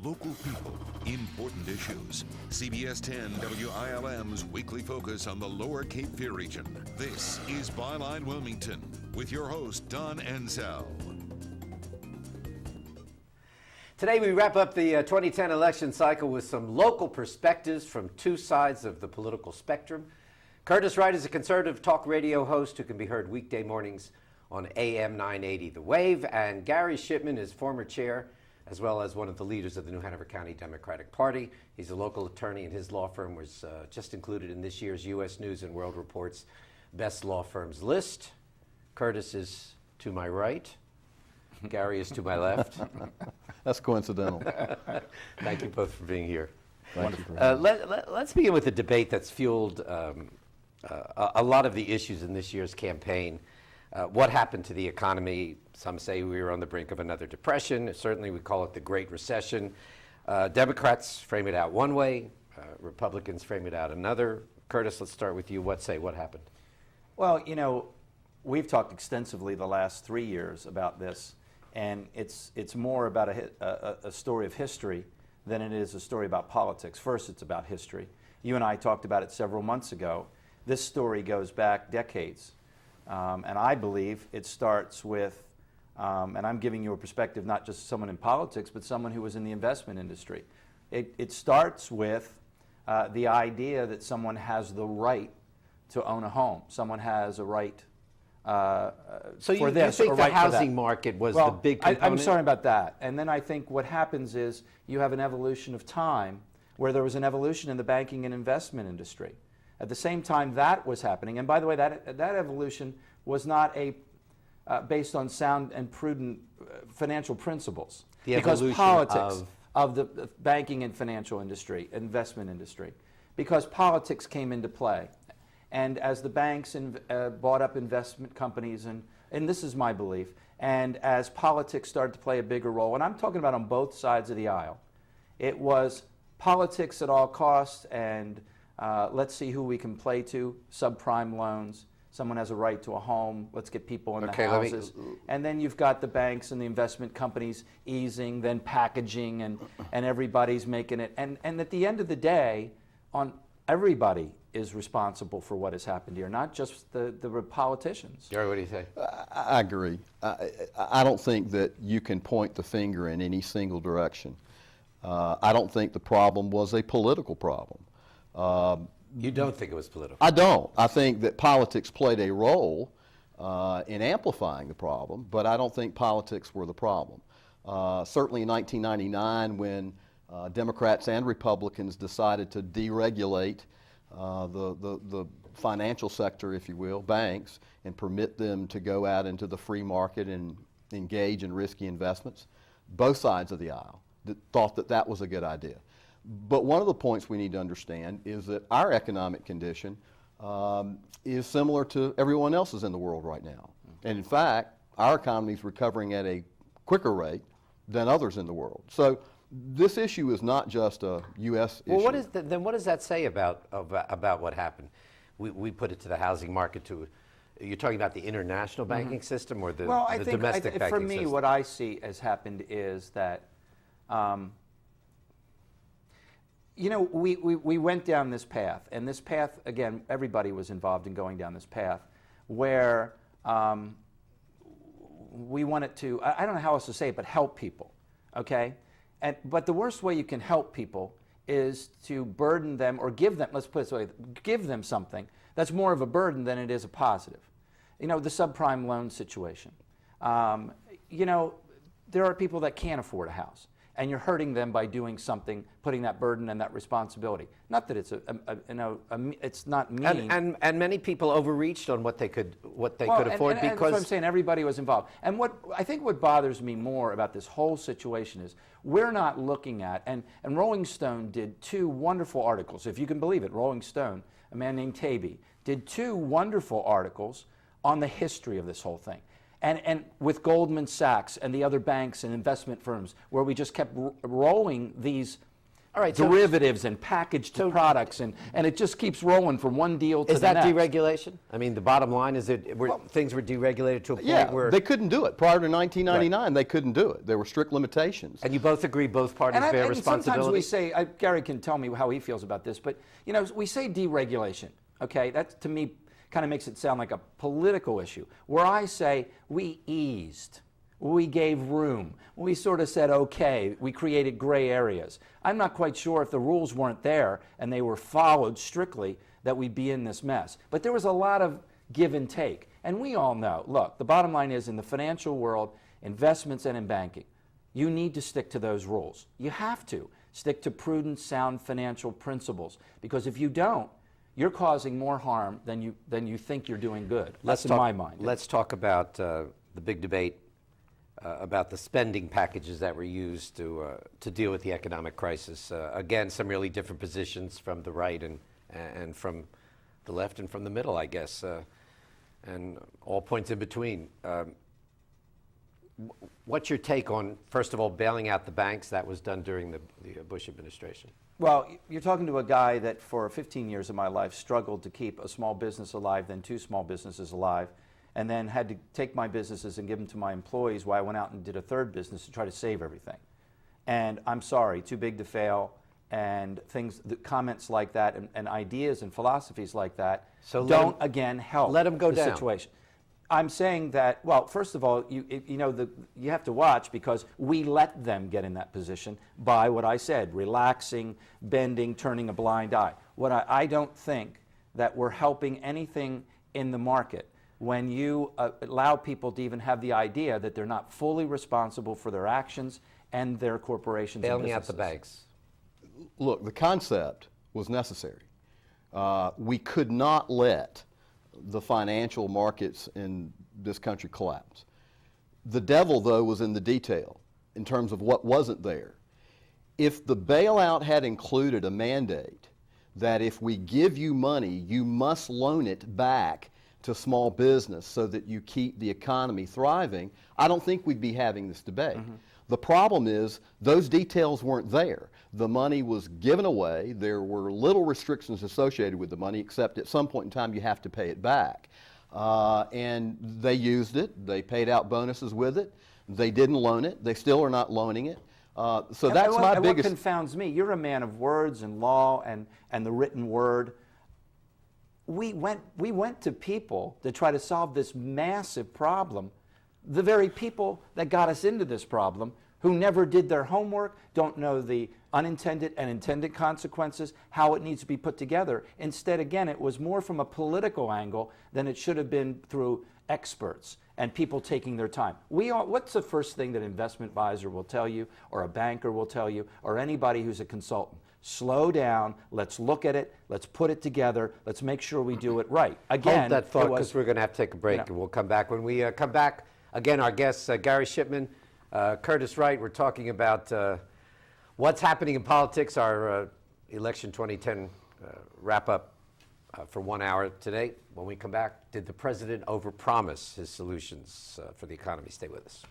local people, important issues. CBS 10 WILM's weekly focus on the Lower Cape Fear region. This is Byline Wilmington with your host, Don Ansell. Today we wrap up the 2010 election cycle with some local perspectives from two sides of the political spectrum. Curtis Wright is a conservative talk radio host who can be heard weekday mornings on AM 980 The Wave, and Gary Shipman is former chair as well as one of the leaders of the New Hanover County Democratic Party. He's a local attorney, and his law firm was just included in this year's U.S. News and World Report's Best Law Firms list. Curtis is to my right. Gary is to my left. That's coincidental. Thank you both for being here. Thank you for having me. Let's begin with a debate that's fueled a lot of the issues in this year's campaign. What happened to the economy? Some say we were on the brink of another depression. Certainly we call it the Great Recession. Democrats frame it out one way. Republicans frame it out another. Curtis, let's start with you. What happened? Well, you know, we've talked extensively the last 3 years about this, and it's more about a story of history than it is a story about politics. First, it's about history. You and I talked about it several months ago. This story goes back decades, and I believe it starts with, and I'm giving you a perspective not just someone in politics, but someone who was in the investment industry. It starts with the idea that someone has the right to own a home. Someone has a right So for you this think or the right for housing that. market was Well, the big component? I'm sorry about that. And then I think what happens is you have an evolution of time where there was an evolution in the banking and investment industry. At the same time that was happening, and by the way, that evolution was not based on sound and prudent financial principles. The because evolution politics of the banking and financial industry, investment industry, because politics came into play. And as the banks bought up investment companies, and this is my belief, and as politics started to play a bigger role, and I'm talking about on both sides of the aisle, it was politics at all costs, and let's see who we can play to, subprime loans, someone has a right to a home, let's get people in the houses. And then you've got the banks and the investment companies easing, then packaging, and everybody's making it. And at the end of the day, everybody is responsible for what has happened here, not just the politicians. Gary, what do you say? I agree. I don't think that you can point the finger in any single direction. I don't think the problem was a political problem. You don't think it was political? I don't. I think that politics played a role in amplifying the problem, but I don't think politics were the problem. Certainly in 1999, when Democrats and Republicans decided to deregulate the financial sector, if you will, banks, and permit them to go out into the free market and engage in risky investments, both sides of the aisle thought that that was a good idea. But one of the points we need to understand is that our economic condition is similar to everyone else's in the world right now. And in fact, our economy is recovering at a quicker rate than others in the world. So this issue is not just a U.S. issue. Well, then what does that say about what happened? We put it to the housing market too. You're talking about the international banking system or the domestic banking system? For me, what I see has happened is that you know, we went down this path, and this path, again, everybody was involved in going down this path, where we wanted to, I don't know how else to say it, but help people, okay? But the worst way you can help people is to burden them or give them, let's put it this way, give them something that's more of a burden than it is a positive. You know, the subprime loan situation. You know, there are people that can't afford a house, and you're hurting them by doing something, putting that burden and that responsibility. Not that it's it's not mean. And many people overreached on what they could afford because that's what I'm saying. Everybody was involved. And I think what bothers me more about this whole situation is we're not looking at, and Rolling Stone did 2 wonderful articles, if you can believe it. Rolling Stone, a man named Taby, did 2 wonderful articles on the history of this whole thing. And with Goldman Sachs and the other banks and investment firms, where we just kept rolling these All right, so- derivatives and packaged products, and it just keeps rolling from one deal to Is the that next. deregulation? I mean, the bottom line is things were deregulated to a point where... they couldn't do it. Prior to 1999, they couldn't do it. There were strict limitations. And you both agree both parties bear responsibility? Sometimes we say, Gary can tell me how he feels about this, but you know, we say deregulation, okay? That to me kind of makes it sound like a political issue, where I say we eased. We gave room. We sort of said, okay, we created gray areas. I'm not quite sure if the rules weren't there and they were followed strictly that we'd be in this mess. But there was a lot of give and take. And we all know, look, the bottom line is in the financial world, investments and in banking, you need to stick to those rules. You have to stick to prudent, sound financial principles. Because if you don't, you're causing more harm than you think you're doing good. That's in my mind. Let's talk about the big debate about the spending packages that were used to deal with the economic crisis. Again, some really different positions from the right and from the left and from the middle, I guess, and all points in between. What's your take on, first of all, bailing out the banks? That was done during the Bush administration. Well, you're talking to a guy that for 15 years of my life struggled to keep a small business alive, then 2 small businesses alive, and then had to take my businesses and give them to my employees while I went out and did a 3rd business to try to save everything. And I'm sorry, too big to fail, and comments like that and ideas and philosophies like that don't again help let them go the down. situation. I'm saying that, well, first of all, you have to watch because we let them get in that position by what I said, relaxing, bending, turning a blind eye. I don't think that we're helping anything in the market when you allow people to even have the idea that they're not fully responsible for their actions and their corporations and Bailing out businesses. the banks. Look, the concept was necessary. We could not let the financial markets in this country collapse. The devil, though, was in the detail in terms of what wasn't there. If the bailout had included a mandate that if we give you money, you must loan it back to small business so that you keep the economy thriving, I don't think we'd be having this debate. The problem is those details weren't there. The money was given away. There were little restrictions associated with the money, except at some point in time you have to pay it back. And they used it. They paid out bonuses with it. They didn't loan it. They still are not loaning it. So that's my biggest... What confounds me, you're a man of words and law and the written word. We went to people to try to solve this massive problem, the very people that got us into this problem, who never did their homework, don't know the unintended and intended consequences, how it needs to be put together. Instead, again, it was more from a political angle than it should have been through experts and people taking their time. What's the first thing that an investment advisor will tell you, or a banker will tell you, or anybody who's a consultant? Slow down, let's look at it, let's put it together, let's make sure we do it right. Again, hold that thought, because we're going to have to take a break, and we'll come back. When we come back, again, our guests, Gary Shipman, Curtis Wright. We're talking about what's happening in politics, our election 2010 wrap-up for 1 hour today. When we come back, did the president overpromise his solutions for the economy? Stay with us.